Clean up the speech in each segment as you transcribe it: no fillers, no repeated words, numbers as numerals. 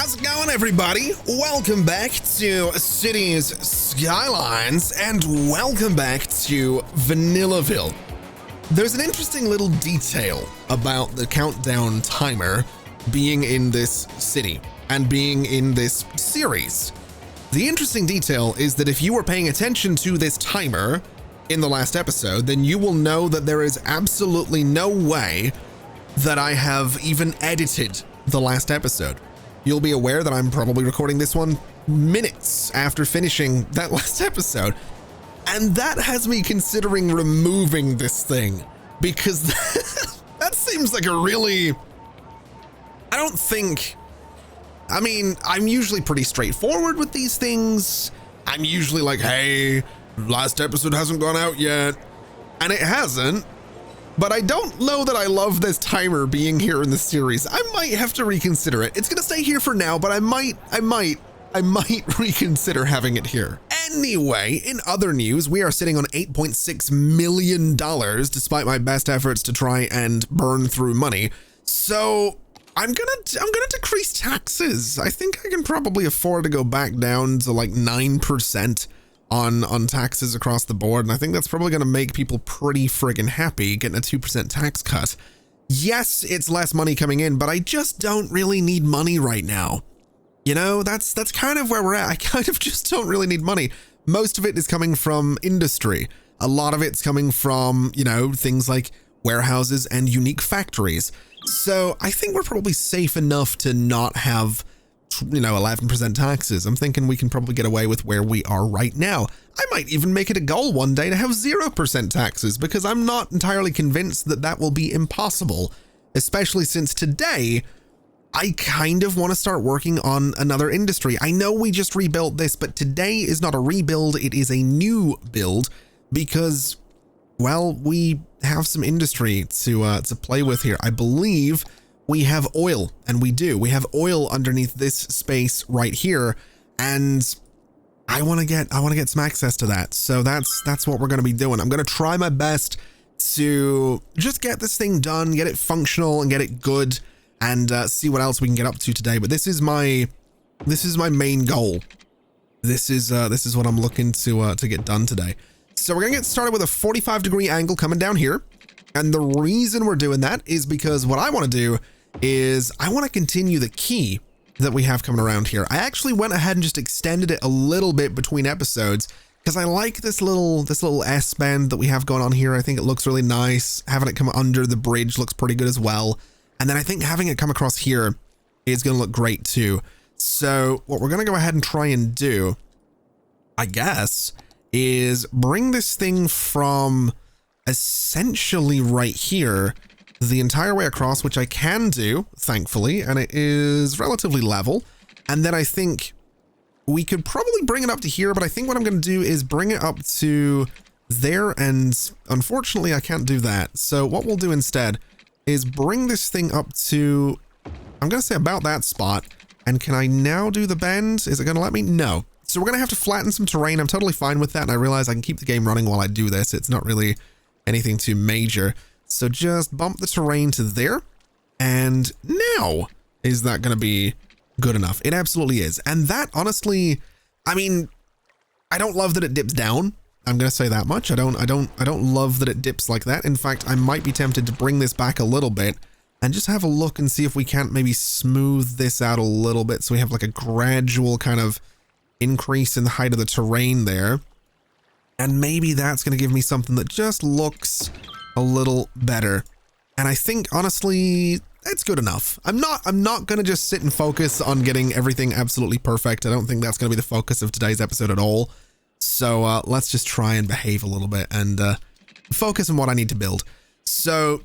How's it going, everybody? Welcome back to Cities Skylines, and welcome back to Vanillaville. There's an interesting little detail about the countdown timer being in this city and being in this series. The interesting detail is that if you were paying attention to this timer in the last episode, then you will know that there is absolutely no way that I have even edited the last episode. You'll be aware that I'm probably recording this one minutes after finishing that last episode. And that has me considering removing this thing, because that seems like a really... I mean, I'm usually pretty straightforward with these things. I'm usually like, hey, last episode hasn't gone out yet. And it hasn't. But I don't know that I love this timer being here in the series. I might have to reconsider it. It's gonna stay here for now, but I might reconsider having it here. Anyway, in other news, we are sitting on $8.6 million despite my best efforts to try and burn through money. So I'm gonna decrease taxes. I think I can probably afford to go back down to like 9% on taxes across the board, and I think that's probably going to make people pretty friggin' happy, getting a 2% tax cut. Yes, it's less money coming in, but I just don't really need money right now. You know, that's kind of where we're at. I kind of just don't really need money. Most of it is coming from industry. A lot of it's coming from, you know, things like warehouses and unique factories. So I think we're probably safe enough to not have, you know, 11% taxes. I'm thinking we can probably get away with where we are right now. I might even make it a goal one day to have 0% taxes, because I'm not entirely convinced that that will be impossible, especially since today I kind of want to start working on another industry. I know we just rebuilt this, but today is not a rebuild, it is a new build, because, well, we have some industry to play with here. I believe we have oil, and we do. We have oil underneath this space right here, and I want to get some access to that. So that's what we're going to be doing. I'm going to try my best to just get this thing done, get it functional, and get it good, and see what else we can get up to today. But this is my main goal. This is what I'm looking to get done today. So we're gonna get started with a 45-degree angle coming down here, and the reason we're doing that is because what I want to do is I want to continue the key that we have coming around here. I actually went ahead and just extended it a little bit between episodes because I like this little S bend that we have going on here. I think it looks really nice. Having it come under the bridge looks pretty good as well. And then I think having it come across here is going to look great too. So what we're going to go ahead and try and do, I guess, is bring this thing from essentially right here the entire way across, which I can do, thankfully, and it is relatively level. And then I think we could probably bring it up to here, but I think what I'm going to do is bring it up to there, and unfortunately I can't do that. So what we'll do instead is bring this thing up to, I'm going to say about that spot. And can I now do the bend? Is it going to let me? No. So we're going to have to flatten some terrain. I'm totally fine with that, and I realize I can keep the game running while I do this. It's not really anything too major. So just bump the terrain to there, and now is that going to be good enough? It absolutely is. And that, honestly, I mean, I don't love that it dips down. I'm going to say that much. I don't love that it dips like that. In fact, I might be tempted to bring this back a little bit and just have a look and see if we can't maybe smooth this out a little bit so we have like a gradual kind of increase in the height of the terrain there. And maybe that's going to give me something that just looks a little better. And I think, honestly, it's good enough. I'm not going to just sit and focus on getting everything absolutely perfect. I don't think that's going to be the focus of today's episode at all. So let's just try and behave a little bit and focus on what I need to build. So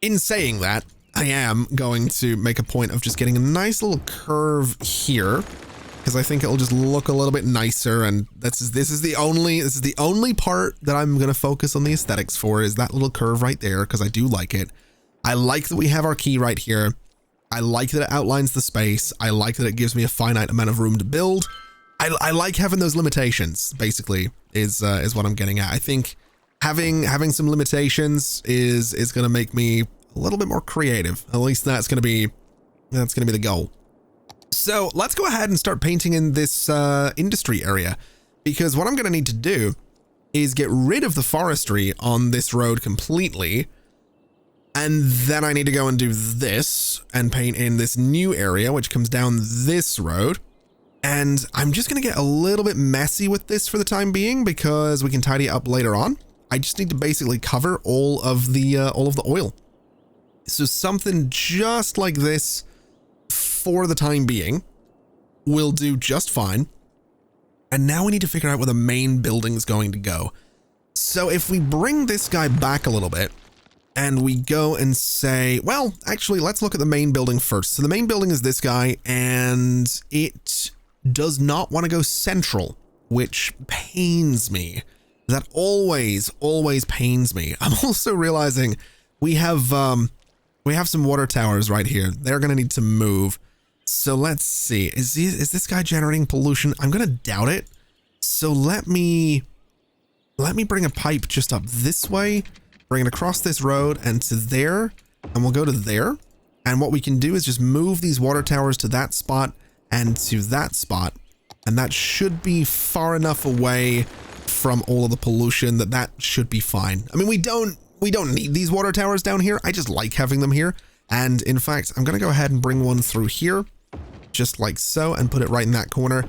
in saying that, I am going to make a point of just getting a nice little curve here, because I think it'll just look a little bit nicer. And this is the only part that I'm going to focus on the aesthetics for, is that little curve right there, because I do like it. I like that we have our key right here. I like that it outlines the space. I like that it gives me a finite amount of room to build. I like having those limitations, basically, is what I'm getting at. I think having some limitations is going to make me a little bit more creative. At least that's going to be the goal. So let's go ahead and start painting in this industry area, because what I'm going to need to do is get rid of the forestry on this road completely. And then I need to go and do this and paint in this new area, which comes down this road. And I'm just going to get a little bit messy with this for the time being, because we can tidy it up later on. I just need to basically cover all of the oil. So something just like this for the time being will do just fine. And now we need to figure out where the main building is going to go. So if we bring this guy back a little bit and we go and say, well, actually, let's look at the main building first. So the main building is this guy, and it does not want to go central, which pains me. That always pains me. I'm also realizing we have some water towers right here. They're going to need to move. So let's see. Is this guy generating pollution? I'm going to doubt it. So let me bring a pipe just up this way, bring it across this road and to there, and we'll go to there. And what we can do is just move these water towers to that spot and to that spot. And that should be far enough away from all of the pollution that should be fine. I mean, we don't need these water towers down here. I just like having them here. And in fact, I'm going to go ahead and bring one through here, just like so, and put it right in that corner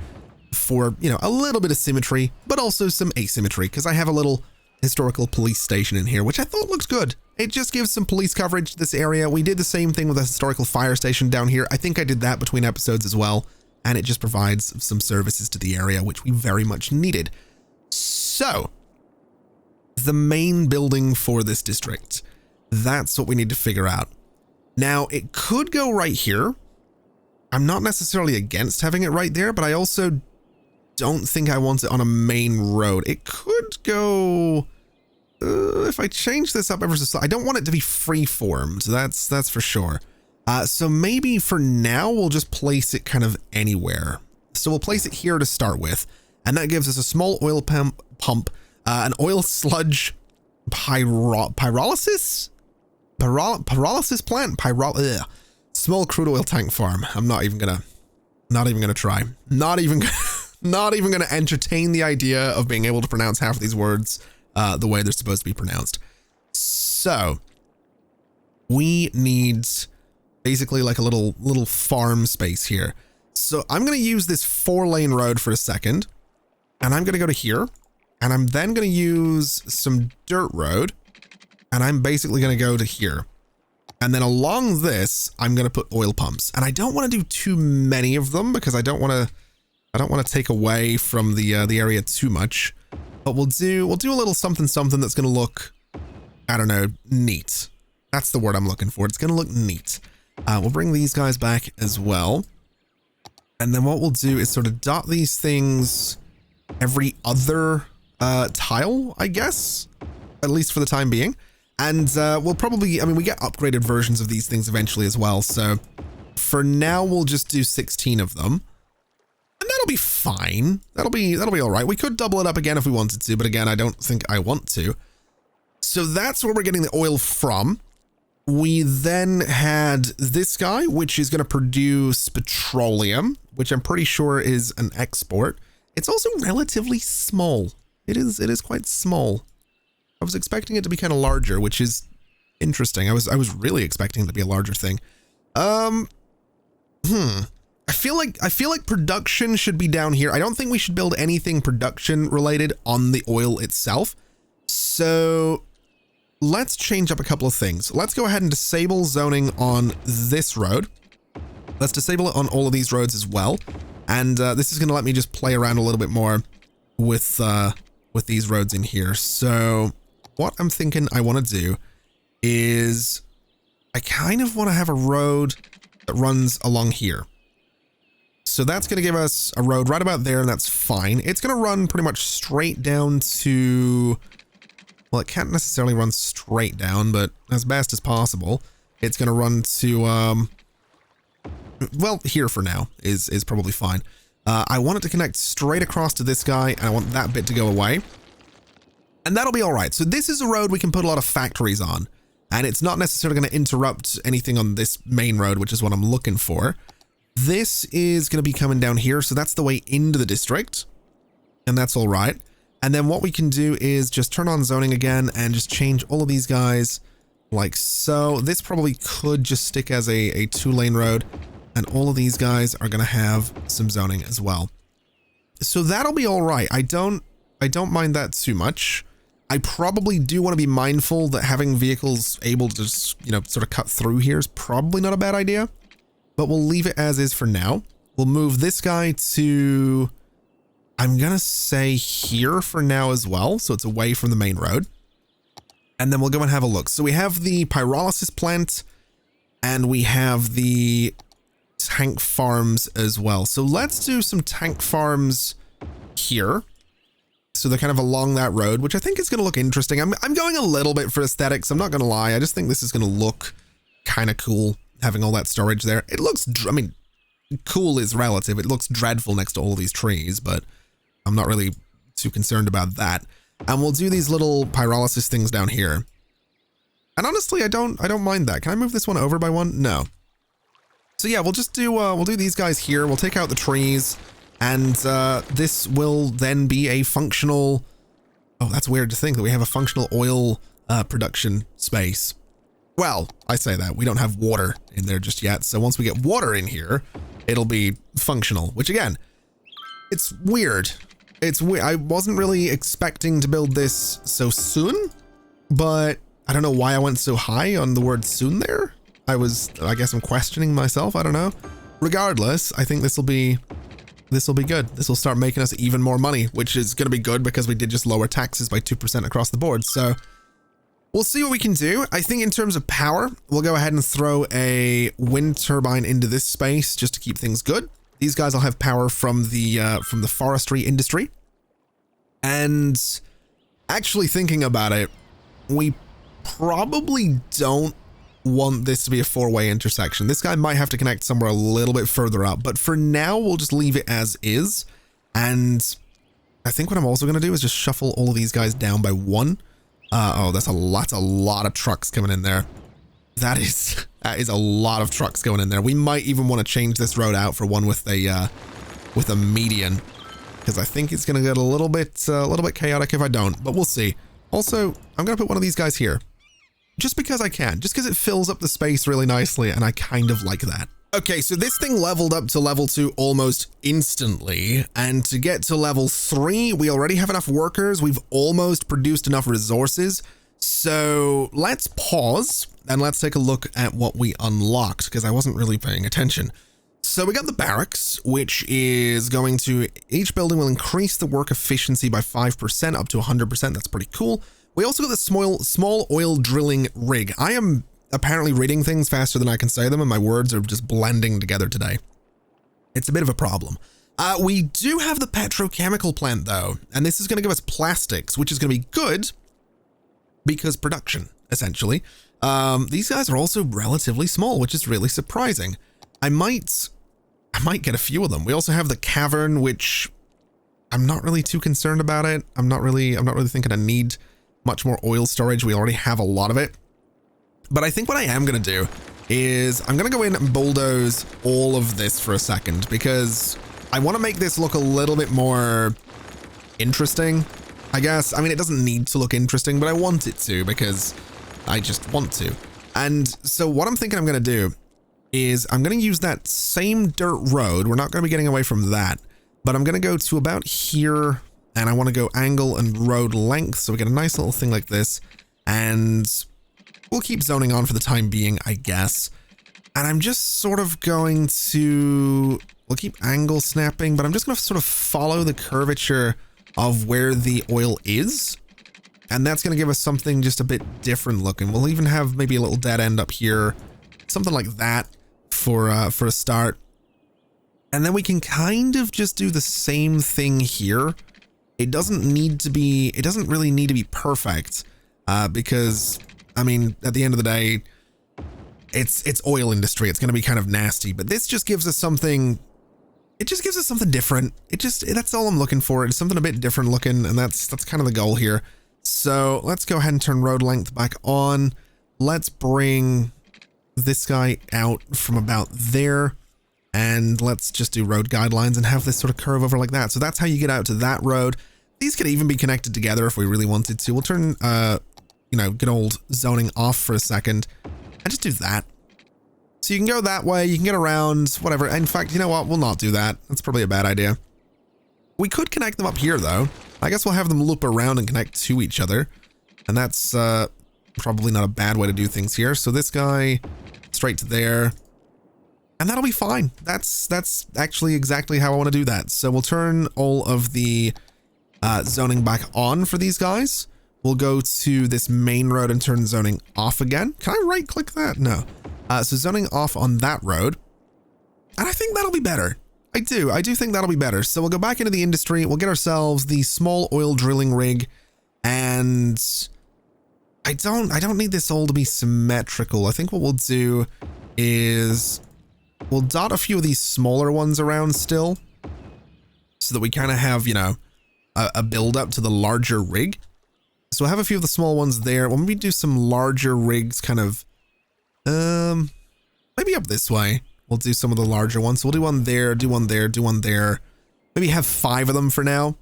for, you know, a little bit of symmetry, but also some asymmetry, because I have a little historical police station in here, which I thought looked good. It just gives some police coverage to this area. We did the same thing with a historical fire station down here. I think I did that between episodes as well. And it just provides some services to the area, which we very much needed. So, the main building for this district, that's what we need to figure out. Now, it could go right here. I'm not necessarily against having it right there, but I also don't think I want it on a main road. It could go, if I change this up ever so slightly, I don't want it to be free-formed. That's for sure. So maybe for now, we'll just place it kind of anywhere. So we'll place it here to start with, and that gives us a small oil pump, an oil sludge pyrolysis plant, small crude oil tank farm. I'm not even gonna try. Not even gonna entertain the idea of being able to pronounce half of these words the way they're supposed to be pronounced. So we need basically like a little farm space here. So I'm going to use this 4-lane road for a second, and I'm going to go to here, and I'm then going to use some dirt road, and I'm basically going to go to here. And then along this, I'm going to put oil pumps, and I don't want to do too many of them because I don't want to take away from the area too much, but we'll do a little something that's going to look, I don't know, neat. That's the word I'm looking for. It's going to look neat. We'll bring these guys back as well. And then what we'll do is sort of dot these things every other tile, I guess, at least for the time being. And we'll probably, I mean, we get upgraded versions of these things eventually as well. So for now, we'll just do 16 of them. And that'll be fine. That'll be all right. We could double it up again if we wanted to, but again, I don't think I want to. So that's where we're getting the oil from. We then had this guy, which is going to produce petroleum, which I'm pretty sure is an export. It's also relatively small. It is quite small. I was expecting it to be kind of larger, which is interesting. I was really expecting it to be a larger thing. I feel like production should be down here. I don't think we should build anything production related on the oil itself. So let's change up a couple of things. Let's go ahead and disable zoning on this road. Let's disable it on all of these roads as well. And this is going to let me just play around a little bit more with these roads in here. So what I'm thinking I want to do is I kind of want to have a road that runs along here. So that's going to give us a road right about there, and that's fine. It's going to run pretty much straight down to... Well, it can't necessarily run straight down, but as best as possible, it's going to run to, well, here for now is probably fine. I want it to connect straight across to this guy, and I want that bit to go away. And that'll be all right. So this is a road we can put a lot of factories on, and it's not necessarily going to interrupt anything on this main road, which is what I'm looking for. This is going to be coming down here. So that's the way into the district. And that's all right. And then what we can do is just turn on zoning again and just change all of these guys like so. This probably could just stick as a 2-lane road. And all of these guys are going to have some zoning as well. So that'll be all right. I don't mind that too much. I probably do want to be mindful that having vehicles able to just, you know, sort of cut through here is probably not a bad idea, but we'll leave it as is for now. We'll move this guy to, I'm going to say here for now as well. So it's away from the main road. And then we'll go and have a look. So we have the pyrolysis plant and we have the tank farms as well. So let's do some tank farms here. So they're kind of along that road, which I think is going to look interesting. I'm going a little bit for aesthetics. I'm not going to lie. I just think this is going to look kind of cool, having all that storage there. It looks, I mean, cool is relative. It looks dreadful next to all of these trees, but I'm not really too concerned about that. And we'll do these little pyrolysis things down here. And honestly, I don't mind that. Can I move this one over by one? No. So yeah, we'll just do, we'll do these guys here. We'll take out the trees. And this will then be a functional, oh, that's weird to think that we have a functional oil production space. Well, I say that, we don't have water in there just yet. So once we get water in here, it'll be functional, which again, it's weird. It's weird. I wasn't really expecting to build this so soon, but I don't know why I went so high on the word soon there. I guess I'm questioning myself. I don't know. Regardless, I think this will be good. This will start making us even more money, which is going to be good because we did just lower taxes by 2% across the board. So we'll see what we can do. I think in terms of power, we'll go ahead and throw a wind turbine into this space just to keep things good. These guys will have power from the forestry industry. And actually thinking about it, we probably don't want this to be a 4-way intersection. This guy might have to connect somewhere a little bit further up, but for now we'll just leave it as is. And I think what I'm also going to do is just shuffle all of these guys down by 1. Oh, that's a lot of trucks coming in there. That is a lot of trucks going in there. We might even want to change this road out for one with a median, because I think it's going to get a little bit chaotic if I don't, but we'll see. Also, I'm going to put one of these guys here. Just because I can, just because it fills up the space really nicely, and I kind of like that. Okay, so this thing leveled up to level 2 almost instantly, and to get to level 3, we already have enough workers, we've almost produced enough resources, so let's pause, and let's take a look at what we unlocked, because I wasn't really paying attention. So we got the barracks, which is going to, each building will increase the work efficiency by 5% up to 100%, that's pretty cool. We also got the small oil drilling rig. I am apparently reading things faster than I can say them, and my words are just blending together today. It's a bit of a problem. We do have the petrochemical plant, though, and this is going to give us plastics, which is going to be good because production, essentially. These guys are also relatively small, which is really surprising. I might get a few of them. We also have the cavern, which I'm not really too concerned about it. I'm not really thinking I need much more oil storage. We already have a lot of it. But I think what I am going to do is I'm going to go in and bulldoze all of this for a second, because I want to make this look a little bit more interesting, I guess. I mean, it doesn't need to look interesting, but I want it to, because I just want to. And so what I'm thinking I'm going to do is I'm going to use that same dirt road. We're not going to be getting away from that, but I'm going to go to about here, and I want to go angle and road length. So we get a nice little thing like this, and we'll keep zoning on for the time being, I guess. And I'm just sort of going to, we'll keep angle snapping, but I'm just going to sort of follow the curvature of where the oil is. And that's going to give us something just a bit different looking. We'll even have maybe a little dead end up here, something like that for a start. And then we can kind of just do the same thing here. It doesn't really need to be perfect, because I mean, at the end of the day, it's oil industry. It's going to be kind of nasty, but this just gives us something. It just gives us something different. That's all I'm looking for. It's something a bit different looking, and that's kind of the goal here. So let's go ahead and turn road length back on. Let's bring this guy out from about there. And let's just do road guidelines and have this sort of curve over like that. So that's how you get out to that road. These could even be connected together if we really wanted to. We'll turn, you know, good old zoning off for a second and just do that. So you can go that way, you can get around, whatever. In fact, you know what? We'll not do that. That's probably a bad idea. We could connect them up here though. I guess we'll have them loop around and connect to each other. And that's probably not a bad way to do things here. So this guy straight to there. And that'll be fine. That's actually exactly how I want to do that. So we'll turn all of the zoning back on for these guys. We'll go to this main road and turn zoning off again. Can I right click that? No. So zoning off on that road. And I think that'll be better. I do think that'll be better. So we'll go back into the industry. We'll get ourselves the small oil drilling rig. And I don't need this all to be symmetrical. I think what we'll do is we'll dot a few of these smaller ones around still so that we kind of have, you know, a build up to the larger rig. So we'll have a few of the small ones there. We'll maybe do some larger rigs kind of, maybe up this way. We'll do some of the larger ones. So we'll do one there, do one there, do one there. Maybe have 5 of them for now.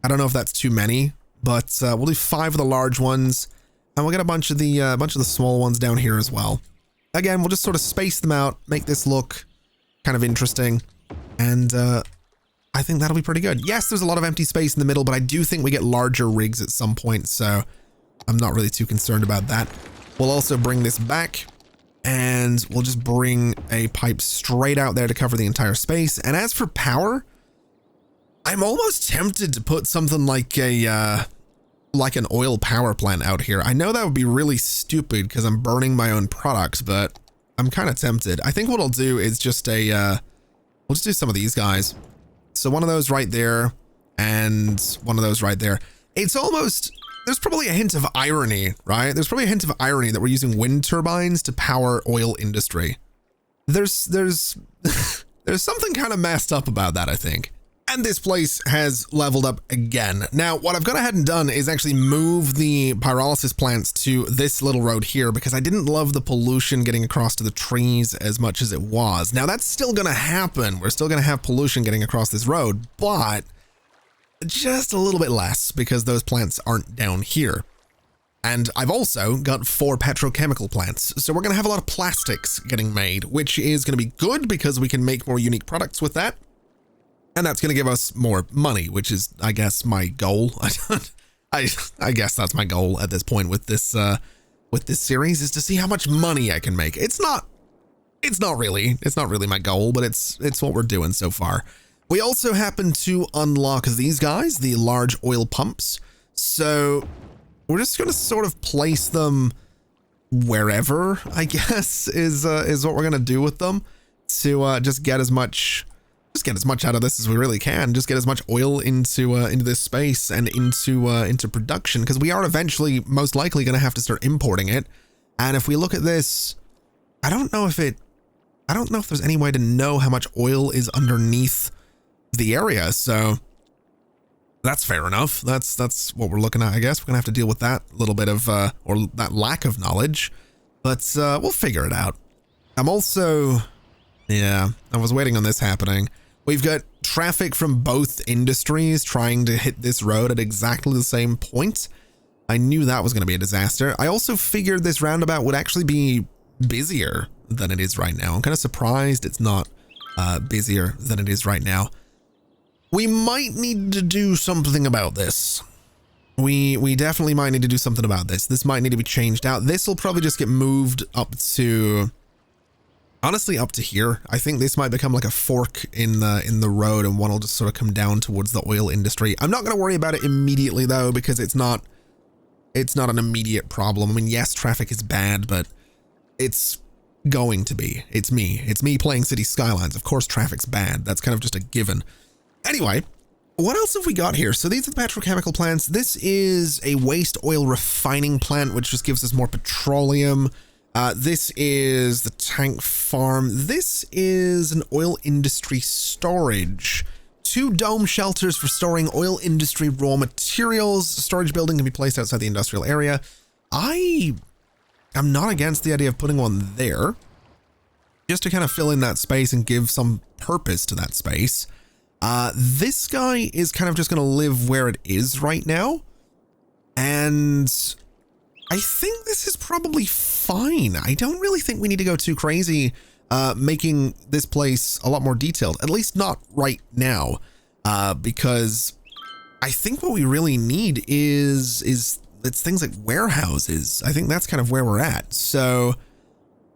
I don't know if that's too many, but we'll do 5 of the large ones and we'll get a bunch of the small ones down here as well. Again, we'll just sort of space them out, make this look kind of interesting, and I think that'll be pretty good. Yes, there's a lot of empty space in the middle, but I do think we get larger rigs at some point, so I'm not really too concerned about that. We'll also bring this back, and we'll just bring a pipe straight out there to cover the entire space. And as for power, I'm almost tempted to put something like an oil power plant out here. I know that would be really stupid because I'm burning my own products, but I'm kind of tempted. I think what I'll do is just we'll just do some of these guys. So one of those right there and one of those right there. It's almost, there's probably a hint of irony, right? There's probably a hint of irony that we're using wind turbines to power oil industry. There's something kind of messed up about that, I think. And this place has leveled up again. Now, what I've gone ahead and done is actually move the pyrolysis plants to this little road here because I didn't love the pollution getting across to the trees as much as it was. Now, that's still going to happen. We're still going to have pollution getting across this road, but just a little bit less because those plants aren't down here. And I've also got 4 petrochemical plants. So we're going to have a lot of plastics getting made, which is going to be good because we can make more unique products with that. And that's going to give us more money, which is, I guess, my goal. I guess that's my goal at this point with this series, is to see how much money I can make. It's not really my goal, but it's what we're doing so far. We also happen to unlock these guys, the large oil pumps. So we're just going to sort of place them wherever, I guess, is what we're going to do with them to just get as much out of this as we really can. Just get as much oil into this space and into production, because we are eventually most likely going to have to start importing it. And if we look at this, I don't know if there's any way to know how much oil is underneath the area. So that's fair enough. That's what we're looking at. I guess we're gonna have to deal with that little bit of or that lack of knowledge, but we'll figure it out. I'm also, yeah, I was waiting on this happening. We've got traffic from both industries trying to hit this road at exactly the same point. I knew that was going to be a disaster. I also figured this roundabout would actually be busier than it is right now. I'm kind of surprised it's not busier than it is right now. We might need to do something about this. We definitely might need to do something about this. This might need to be changed out. This will probably just get moved up to, honestly, up to here. I think this might become like a fork in the road, and one will just sort of come down towards the oil industry. I'm not going to worry about it immediately though, because it's not an immediate problem. I mean, yes, traffic is bad, but it's going to be. It's me playing City Skylines. Of course, traffic's bad. That's kind of just a given. Anyway, what else have we got here? So these are the petrochemical plants. This is a waste oil refining plant, which just gives us more petroleum. This is the tank farm. This is an oil industry storage. 2 dome shelters for storing oil industry raw materials. Storage building can be placed outside the industrial area. I am not against the idea of putting one there. just to kind of fill in that space and give some purpose to that space. This guy is kind of just going to live where it is right now. And I think this is probably fine. I don't really think we need to go too crazy making this place a lot more detailed, at least not right now, because I think what we really need is it's things like warehouses. I think that's kind of where we're at. So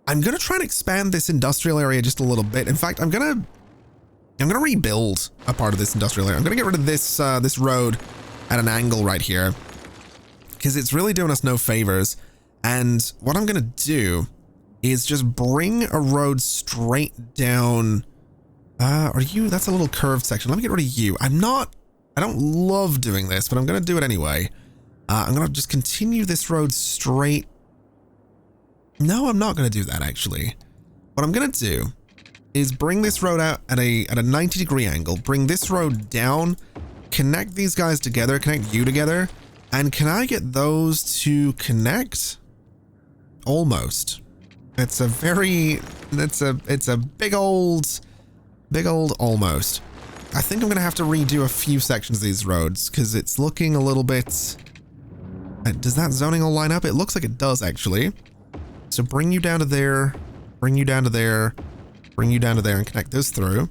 I'm going to try and expand this industrial area just a little bit. In fact, I'm going to rebuild a part of this industrial area. I'm going to get rid of this this road at an angle right here, because it's really doing us no favors. And what I'm going to do is just bring a road straight down. That's a little curved section. Let me get rid of you. I don't love doing this, but I'm going to do it anyway. I'm going to just continue this road straight. No, I'm not going to do that, actually. What I'm going to do is bring this road out at a 90-degree angle, bring this road down, connect these guys together, connect you together, and can I get those to connect? Almost. It's a big old almost. I think I'm going to have to redo a few sections of these roads because it's looking a little bit... Does that zoning all line up? It looks like it does, actually. So bring you down to there, bring you down to there, bring you down to there, and connect those through.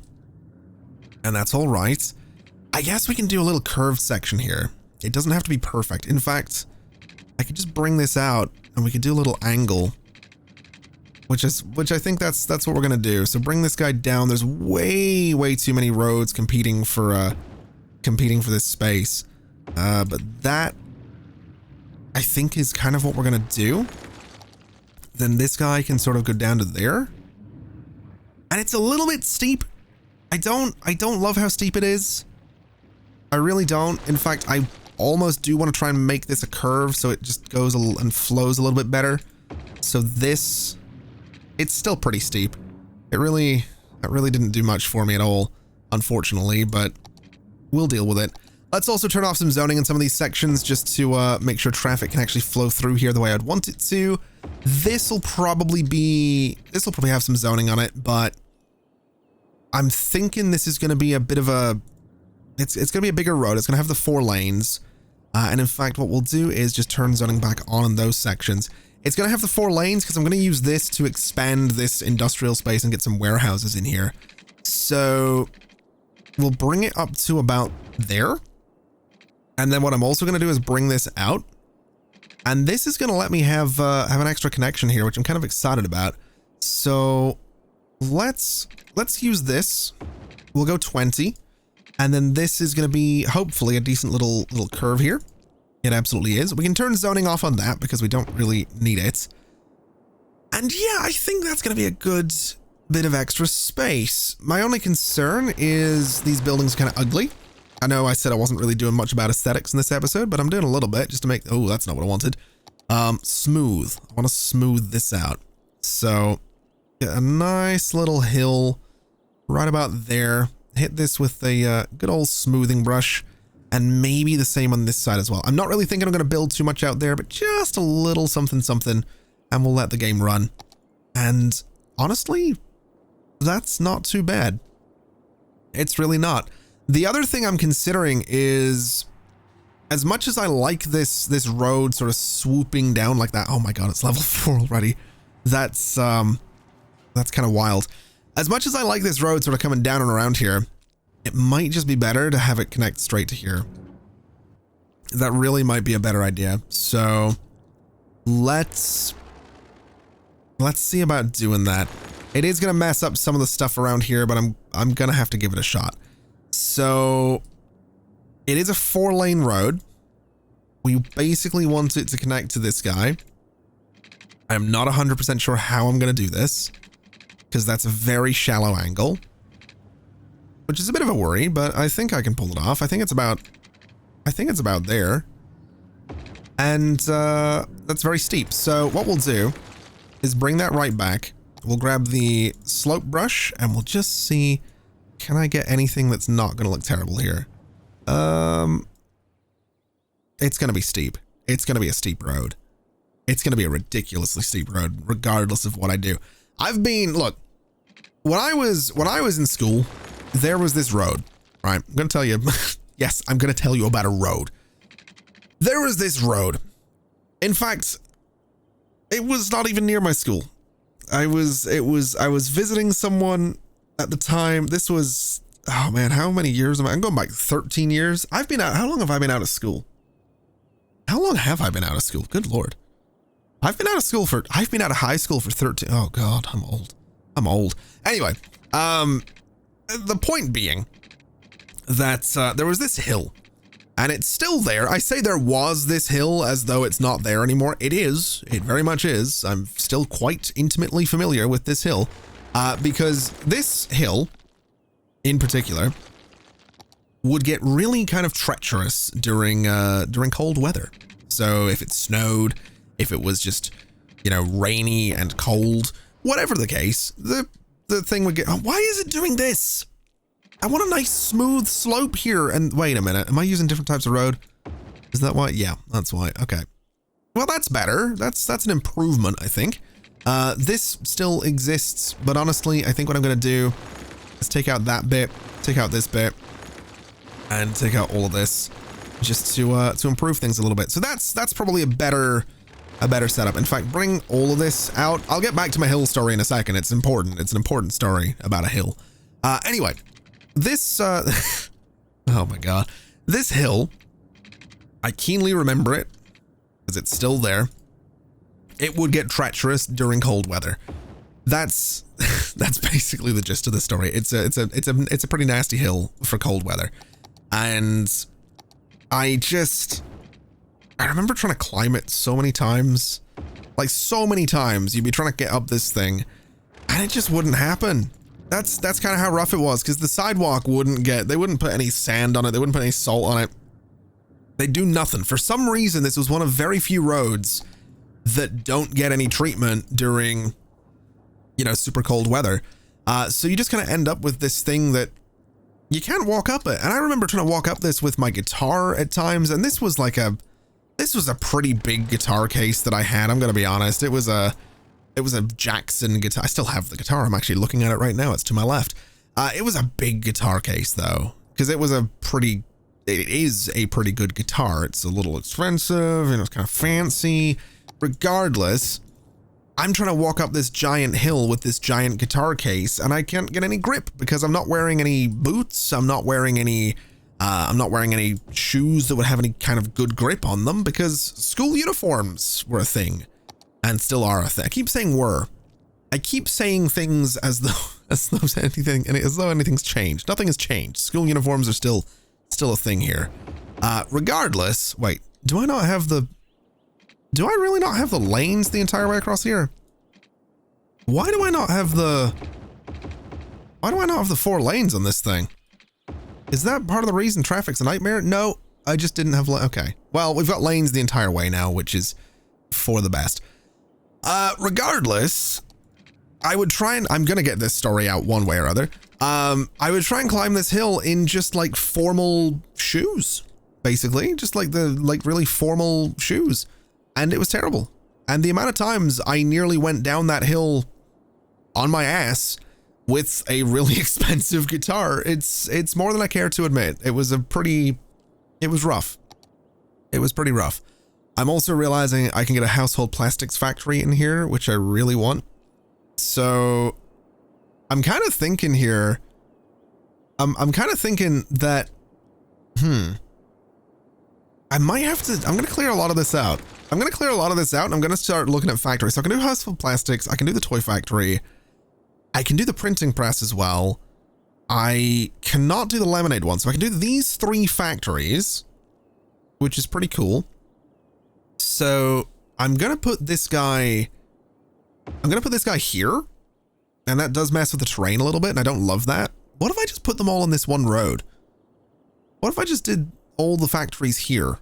And that's all right. I guess we can do a little curved section here. It doesn't have to be perfect. In fact, I could just bring this out and we could do a little angle, which I think that's what we're gonna do. So bring this guy down. There's way too many roads competing for this space. But that, I think, is kind of what we're gonna do. Then this guy can sort of go down to there. And it's a little bit steep. I don't love how steep it is. I really don't. In fact, I almost do want to try and make this a curve so it just goes and flows a little bit better. So this, it's still pretty steep. That really didn't do much for me at all, unfortunately, but we'll deal with it. Let's also turn off some zoning in some of these sections just to make sure traffic can actually flow through here the way I'd want it to. This will probably have some zoning on it, but I'm thinking this is going to be a bit of a, it's going to be a bigger road. It's going to have the 4 lanes. And in fact, what we'll do is just turn zoning back on in those sections. It's going to have the 4 lanes because I'm going to use this to expand this industrial space and get some warehouses in here. So we'll bring it up to about there. And then what I'm also going to do is bring this out. And this is going to let me have an extra connection here, which I'm kind of excited about. So let's use this. We'll go 20. And then this is going to be hopefully a decent little curve here. It absolutely is. We can turn zoning off on that because we don't really need it. And yeah, I think that's going to be a good bit of extra space. My only concern is these buildings are kind of ugly. I know I said I wasn't really doing much about aesthetics in this episode, but I'm doing a little bit just to make... Oh, that's not what I wanted. Smooth. I want to smooth this out. So, get a nice little hill right about there. Hit this with a good old smoothing brush, and maybe the same on this side as well. I'm not really thinking I'm going to build too much out there, but just a little something, and we'll let the game run. And honestly, that's not too bad. It's really not. The other thing I'm considering is, as much as I like this road sort of swooping down like that. Oh my god, it's level 4 already. That's kind of wild. As much as I like this road sort of coming down and around here, it might just be better to have it connect straight to here. That really might be a better idea. So let's see about doing that. It is going to mess up some of the stuff around here, but I'm going to have to give it a shot. So it is a 4-lane road. We basically want it to connect to this guy. I'm not 100% sure how I'm going to do this, because that's a very shallow angle, which is a bit of a worry, but I think I can pull it off. I think it's about there. And that's very steep. So what we'll do is bring that right back. We'll grab the slope brush and we'll just see, can I get anything that's not going to look terrible here? It's going to be steep. It's going to be a steep road. It's going to be a ridiculously steep road, regardless of what I do. Look, when I was in school, there was this road, right? I'm going to tell you, yes, I'm going to tell you about a road. There was this road. In fact, it was not even near my school. I was visiting someone at the time. This was, oh man, how many years am I? I'm going back 13 years. I've been out. How long have I been out of school? How long have I been out of school? Good Lord. I've been out of high school for 13. Oh God, I'm old. Anyway, the point being that there was this hill, and it's still there. I say there was this hill as though it's not there anymore. It is. It very much is. I'm still quite intimately familiar with this hill, because this hill in particular would get really kind of treacherous during cold weather. So if it snowed, if it was just, rainy and cold, whatever the case, the thing would get, oh, why is it doing this? I want a nice smooth slope here. And wait a minute, am I using different types of road? Is that why? Yeah, that's why. Okay. Well, that's better. That's an improvement, I think. This still exists, but honestly, I think what I'm going to do is take out that bit, take out this bit, and take out all of this just to improve things a little bit. So that's probably a better setup. In fact, bring all of this out. I'll get back to my hill story in a second. It's important. It's an important story about a hill. Anyway, this, oh my God, this hill, I keenly remember it because it's still there. It would get treacherous during cold weather. That's basically the gist of the story. It's a pretty nasty hill for cold weather. And I remember trying to climb it so many times, like so many times. You'd be trying to get up this thing and it just wouldn't happen. That's kind of how rough it was, because the sidewalk they wouldn't put any sand on it. They wouldn't put any salt on it. They do nothing. For some reason, this was one of very few roads that don't get any treatment during, super cold weather. So you just kind of end up with this thing that you can't walk up it. And I remember trying to walk up this with my guitar at times. And this was a pretty big guitar case that I had. I'm going to be honest. It was a Jackson guitar. I still have the guitar. I'm actually looking at it right now. It's to my left. It was a big guitar case though, because it is a pretty good guitar. It's a little expensive and it's kind of fancy. Regardless, I'm trying to walk up this giant hill with this giant guitar case and I can't get any grip because I'm not wearing any boots. I'm not wearing any shoes that would have any kind of good grip on them because school uniforms were a thing and still are a thing. I keep saying were. I keep saying things as though anything's changed. Nothing has changed. School uniforms are still a thing here. Regardless, wait, do I really not have the lanes the entire way across here? Why do I not have the 4 lanes on this thing? Is that part of the reason traffic's a nightmare? No, I just didn't have, okay. Well, we've got lanes the entire way now, which is for the best. Regardless, I'm gonna get this story out one way or other. I would try and climb this hill in just like formal shoes, basically, just like really formal shoes. And it was terrible. And the amount of times I nearly went down that hill on my ass with a really expensive guitar, it's more than I care to admit. It was rough. It was pretty rough. I'm also realizing I can get a household plastics factory in here, which I really want. So I'm kind of thinking here, I'm kind of thinking that, I might have to, I'm going to clear a lot of this out. And I'm going to start looking at factories. So I can do household plastics. I can do the toy factory. I can do the printing press as well. I cannot do the lemonade one. So I can do these 3 factories, which is pretty cool. So I'm going to put this guy here. And that does mess with the terrain a little bit. And I don't love that. What if I just put them all on this one road? What if I just did all the factories here?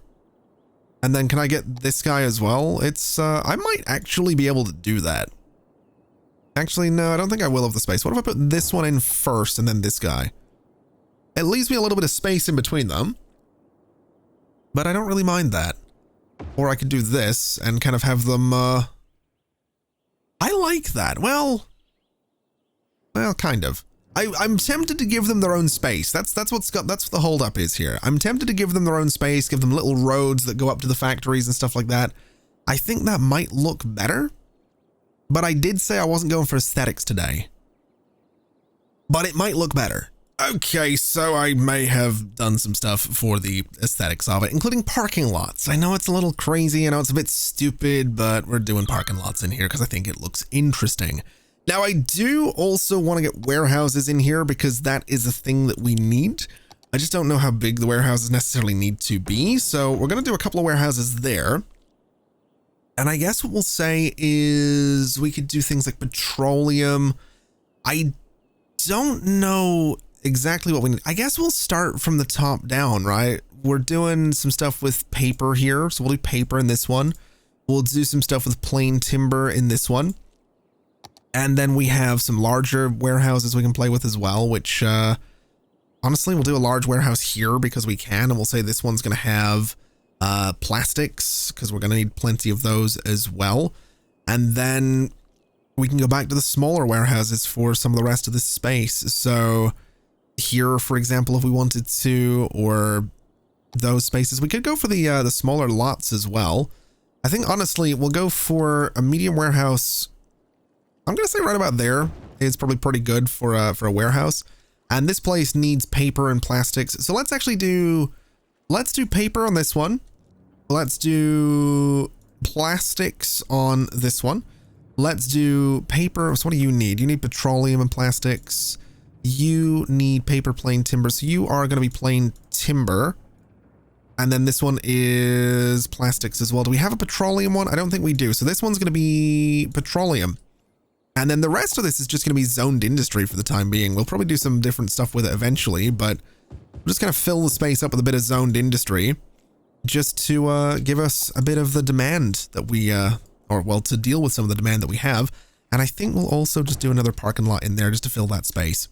And then can I get this guy as well? I might actually be able to do that. Actually, no, I don't think I will have the space. What if I put this one in first and then this guy? It leaves me a little bit of space in between them. But I don't really mind that. Or I could do this and kind of have them, I like that. Well, Well, kind of. I'm tempted to give them their own space. That's what the holdup is here. I'm tempted to give them their own space, give them little roads that go up to the factories and stuff like that. I think that might look better, but I did say I wasn't going for aesthetics today. But it might look better. Okay, so I may have done some stuff for the aesthetics of it, including parking lots. I know it's a little crazy, I know it's a bit stupid, but we're doing parking lots in here because I think it looks interesting. Now, I do also want to get warehouses in here because that is a thing that we need. I just don't know how big the warehouses necessarily need to be. So we're going to do a couple of warehouses there. And I guess what we'll say is we could do things like petroleum. I don't know exactly what we need. I guess we'll start from the top down, right? We're doing some stuff with paper here. So we'll do paper in this one. We'll do some stuff with plain timber in this one. And then we have some larger warehouses we can play with as well, which honestly, we'll do a large warehouse here because we can. And we'll say this one's going to have plastics because we're going to need plenty of those as well. And then we can go back to the smaller warehouses for some of the rest of this space. So here, for example, if we wanted to, or those spaces, we could go for the smaller lots as well. I think, honestly, we'll go for a medium warehouse. I'm going to say right about there is probably pretty good for a warehouse. And this place needs paper and plastics. So let's actually let's do paper on this one. Let's do plastics on this one. Let's do paper. So what do you need? You need petroleum and plastics. You need paper, plain timber. So you are going to be plain timber. And then this one is plastics as well. Do we have a petroleum one? I don't think we do. So this one's going to be petroleum. And then the rest of this is just going to be zoned industry for the time being. We'll probably do some different stuff with it eventually, but we're just going to fill the space up with a bit of zoned industry just to give us a bit of the demand that we, to deal with some of the demand that we have. And I think we'll also just do another parking lot in there just to fill that space.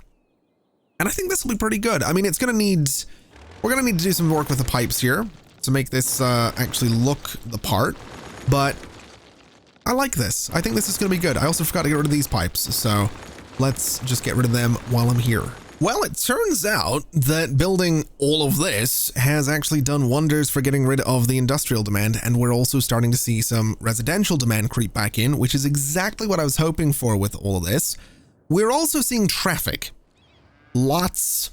And I think this will be pretty good. I mean, we're going to need to do some work with the pipes here to make this actually look the part, but I like this. I think this is going to be good. I also forgot to get rid of these pipes, so let's just get rid of them while I'm here. Well, it turns out that building all of this has actually done wonders for getting rid of the industrial demand, and we're also starting to see some residential demand creep back in, which is exactly what I was hoping for with all of this. We're also seeing traffic. Lots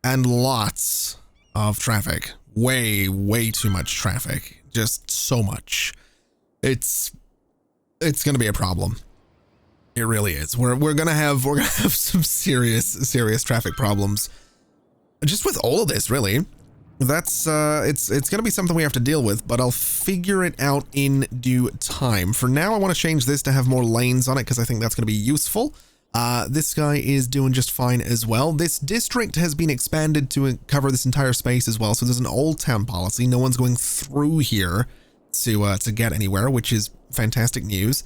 and lots of traffic. Way, way too much traffic. Just so much. It's going to be a problem. It really is. We're going to have some serious traffic problems just with all of this, really. That's it's going to be something we have to deal with, but I'll figure it out in due time. For now, I want to change this to have more lanes on it because I think that's going to be useful. This guy is doing just fine as well. This district has been expanded to cover this entire space as well. So there's an old town policy. No one's going through here to get anywhere, which is fantastic news.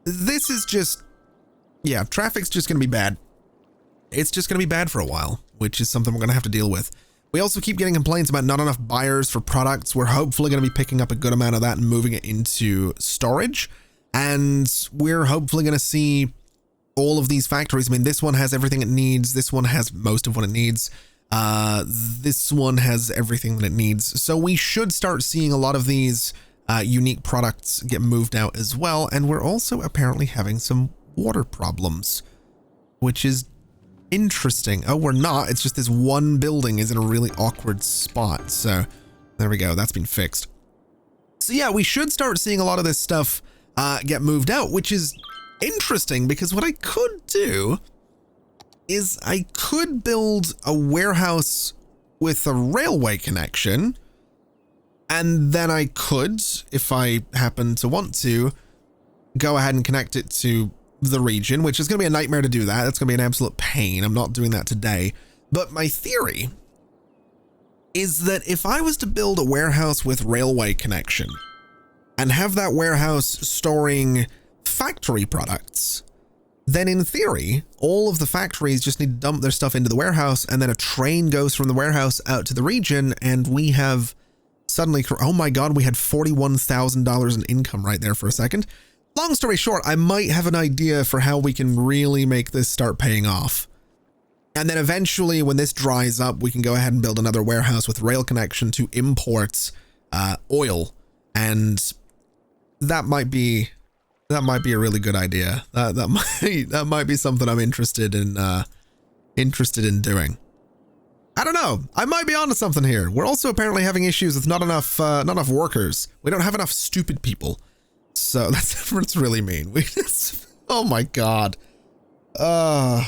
This is just, yeah, traffic's just going to be bad. It's just going to be bad for a while, which is something we're going to have to deal with. We also keep getting complaints about not enough buyers for products. We're hopefully going to be picking up a good amount of that and moving it into storage. And we're hopefully going to see all of these factories. I mean, this one has everything it needs. This one has most of what it needs. This one has everything that it needs. So we should start seeing a lot of these unique products get moved out as well. And we're also apparently having some water problems, which is interesting. Oh, we're not. It's just this one building is in a really awkward spot. So there we go. That's been fixed. So yeah, we should start seeing a lot of this stuff get moved out, which is interesting because what I could do is I could build a warehouse with a railway connection. And then I could, if I happen to want to, go ahead and connect it to the region, which is going to be a nightmare to do that. That's going to be an absolute pain. I'm not doing that today. But my theory is that if I was to build a warehouse with railway connection and have that warehouse storing factory products, then in theory, all of the factories just need to dump their stuff into the warehouse, and then a train goes from the warehouse out to the region, and we have suddenly, oh my God, we had $41,000 in income right there for a second. long story short, I might have an idea for how we can really make this start paying off. And then eventually, when this dries up, we can go ahead and build another warehouse with rail connection to import oil. And that might be a really good idea. That might be something I'm interested in doing. I don't know. I might be onto something here. We're also apparently having issues with not enough workers. We don't have enough stupid people. So that's really mean. Oh my God. You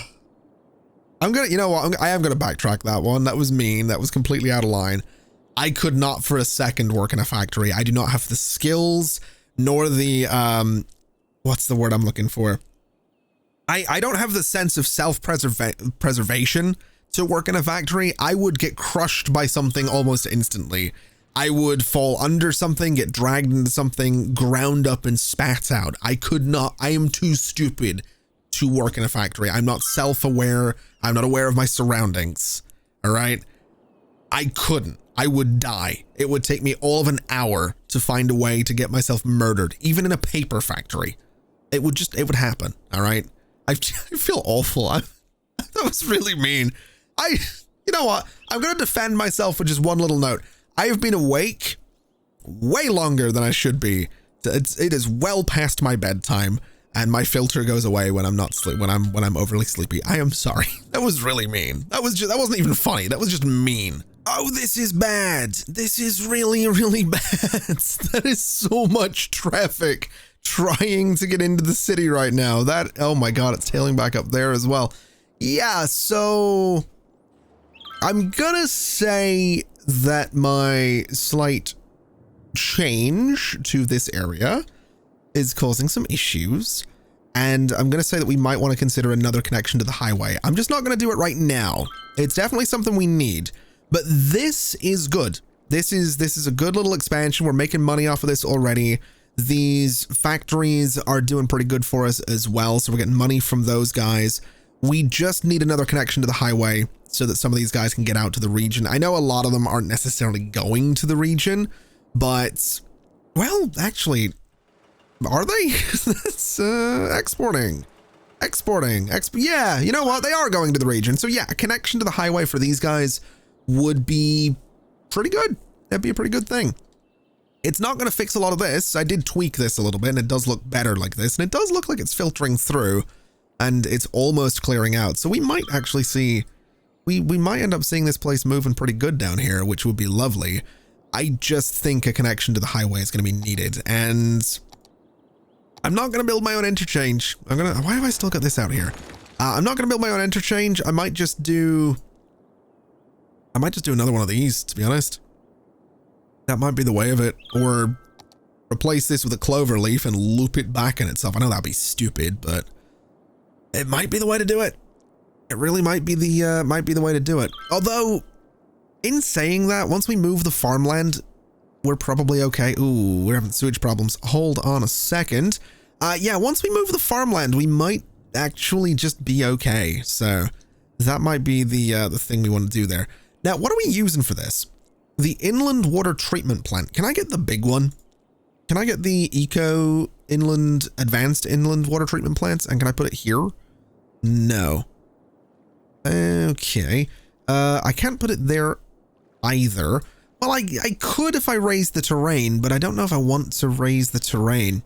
know what? I am gonna backtrack that one. That was mean. That was completely out of line. I could not for a second work in a factory. I do not have the skills, nor the, what's the word I'm looking for? I don't have the sense of self-preservation to work in a factory. I would get crushed by something almost instantly. I would fall under something, get dragged into something, ground up and spat out. I could not. I am too stupid to work in a factory. I'm not self-aware. I'm not aware of my surroundings. All right. I couldn't. I would die. It would take me all of an hour to find a way to get myself murdered, even in a paper factory. It would happen. All right. I feel awful. That was really mean. You know what? I'm going to defend myself with just one little note. I have been awake way longer than I should be. It is well past my bedtime, and my filter goes away when I'm not when I'm overly sleepy. I am sorry. That was really mean. That wasn't even funny. That was just mean. Oh, this is bad. This is really, really bad. That is so much traffic trying to get into the city right now. Oh my God, it's tailing back up there as well. Yeah, so I'm gonna say that my slight change to this area is causing some issues, and I'm gonna say that we might want to consider another connection to the highway. I'm just not gonna do it right now. It's definitely something we need, but this is good. This is a good little expansion. We're making money off of this already. These factories are doing pretty good for us as well, so we're getting money from those guys. We just need another connection to the highway so that some of these guys can get out to the region. I know a lot of them aren't necessarily going to the region, but, well, actually, are they? That's exporting. Yeah, you know what? They are going to the region. So yeah, a connection to the highway for these guys would be pretty good. That'd be a pretty good thing. It's not going to fix a lot of this. I did tweak this a little bit, and it does look better like this, and it does look like it's filtering through, and it's almost clearing out. So we might actually see, we might end up seeing this place moving pretty good down here, which would be lovely. I just think a connection to the highway is going to be needed, and I'm not going to build my own interchange. Why have I still got this out here? I'm not going to build my own interchange. I might just do another one of these, to be honest. That might be the way of it, or replace this with a clover leaf and loop it back in itself. I know that'd be stupid, but it might be the way to do it. It really might be the way to do it. Although, in saying that, once we move the farmland, we're probably okay. Ooh, we're having sewage problems. Hold on a second. Yeah, once we move the farmland, we might actually just be okay. So that might be the thing we want to do there. Now, what are we using for this? The inland water treatment plant. Can I get the big one? Can I get the advanced inland water treatment plants? And can I put it here? No. Okay. I can't put it there either. Well, I could if I raise the terrain, but I don't know if I want to raise the terrain.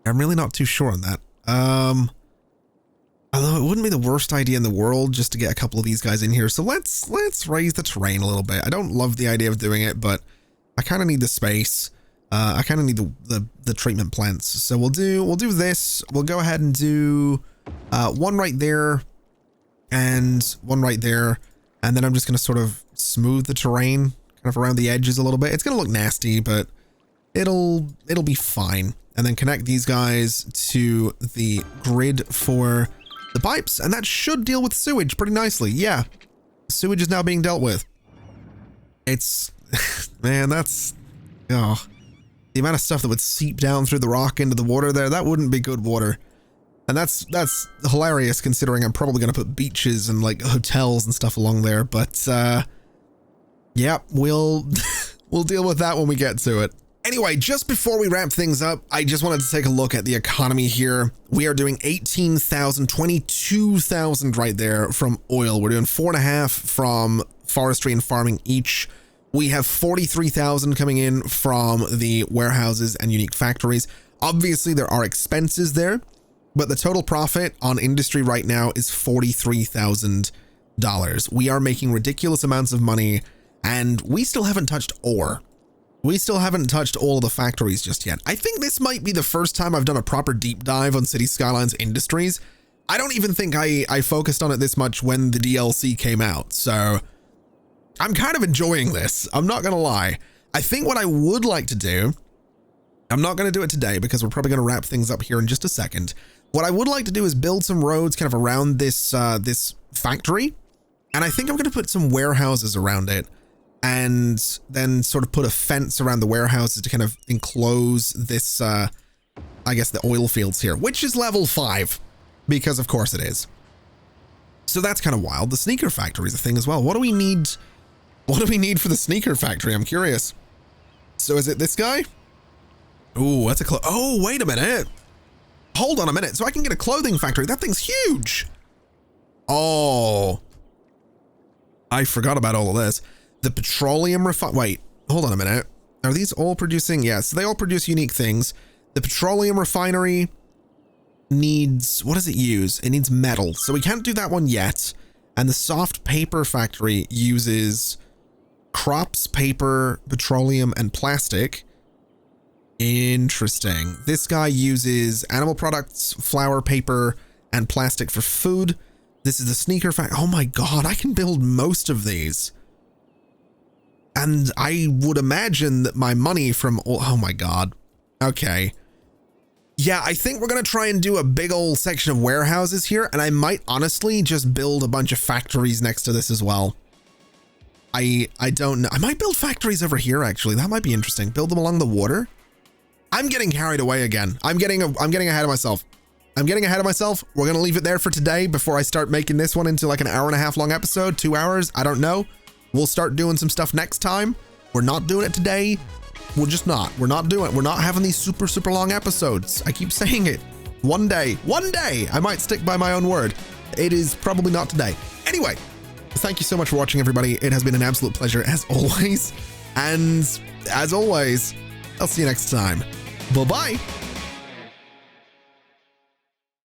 I'm really not too sure on that. Although it wouldn't be the worst idea in the world just to get a couple of these guys in here. So let's raise the terrain a little bit. I don't love the idea of doing it, but I kind of need the space. I kind of need the treatment plants. So we'll do this. We'll go ahead and do one right there and one right there. And then I'm just going to sort of smooth the terrain kind of around the edges a little bit. It's going to look nasty, but it'll be fine. And then connect these guys to the grid for the pipes, and that should deal with sewage pretty nicely. Yeah, sewage is now being dealt with. It's, man, that's, oh, the amount of stuff that would seep down through the rock into the water there, that wouldn't be good water. And that's hilarious considering I'm probably going to put beaches and like hotels and stuff along there. But, yeah, we'll deal with that when we get to it. Anyway, just before we wrap things up, I just wanted to take a look at the economy here. We are doing 18,000, 22,000 right there from oil. We're doing 4.5 from forestry and farming each. We have 43,000 coming in from the warehouses and unique factories. Obviously, there are expenses there, but the total profit on industry right now is $43,000. We are making ridiculous amounts of money, and we still haven't touched ore. We still haven't touched all of the factories just yet. I think this might be the first time I've done a proper deep dive on City Skylines Industries. I don't even think I focused on it this much when the DLC came out, so I'm kind of enjoying this. I'm not going to lie. I think what I would like to do, I'm not going to do it today because we're probably going to wrap things up here in just a second. What I would like to do is build some roads kind of around this this factory, and I think I'm going to put some warehouses around it, and then sort of put a fence around the warehouses to kind of enclose this, I guess, the oil fields here, which is level 5, because of course it is. So that's kind of wild. The sneaker factory is a thing as well. What do we need? What do we need for the sneaker factory? I'm curious. So is it this guy? Ooh, that's a oh, wait a minute. Hold on a minute. So I can get a clothing factory. That thing's huge. Oh, I forgot about all of this. The petroleum wait, hold on a minute. Are these all producing? Yes, they all produce unique things. The petroleum refinery needs, what does it use? It needs metal. So we can't do that one yet. And the soft paper factory uses crops, paper, petroleum, and plastic. Interesting. This guy uses animal products, flour, paper, and plastic for food. This is the sneaker factory. Oh my God, I can build most of these. And I would imagine that my money from, oh my God. Okay. Yeah, I think we're going to try and do a big old section of warehouses here. And I might honestly just build a bunch of factories next to this as well. I don't know. I might build factories over here, actually. That might be interesting. Build them along the water. I'm getting carried away again. I'm getting ahead of myself. I'm getting ahead of myself. We're going to leave it there for today before I start making this one into like an 1.5 hour long episode, 2 hours. I don't know. We'll start doing some stuff next time. We're not doing it today. We're just not. We're not having these super, super long episodes. I keep saying it. One day, I might stick by my own word. It is probably not today. Anyway, thank you so much for watching, everybody. It has been an absolute pleasure as always. And as always, I'll see you next time. Bye-bye.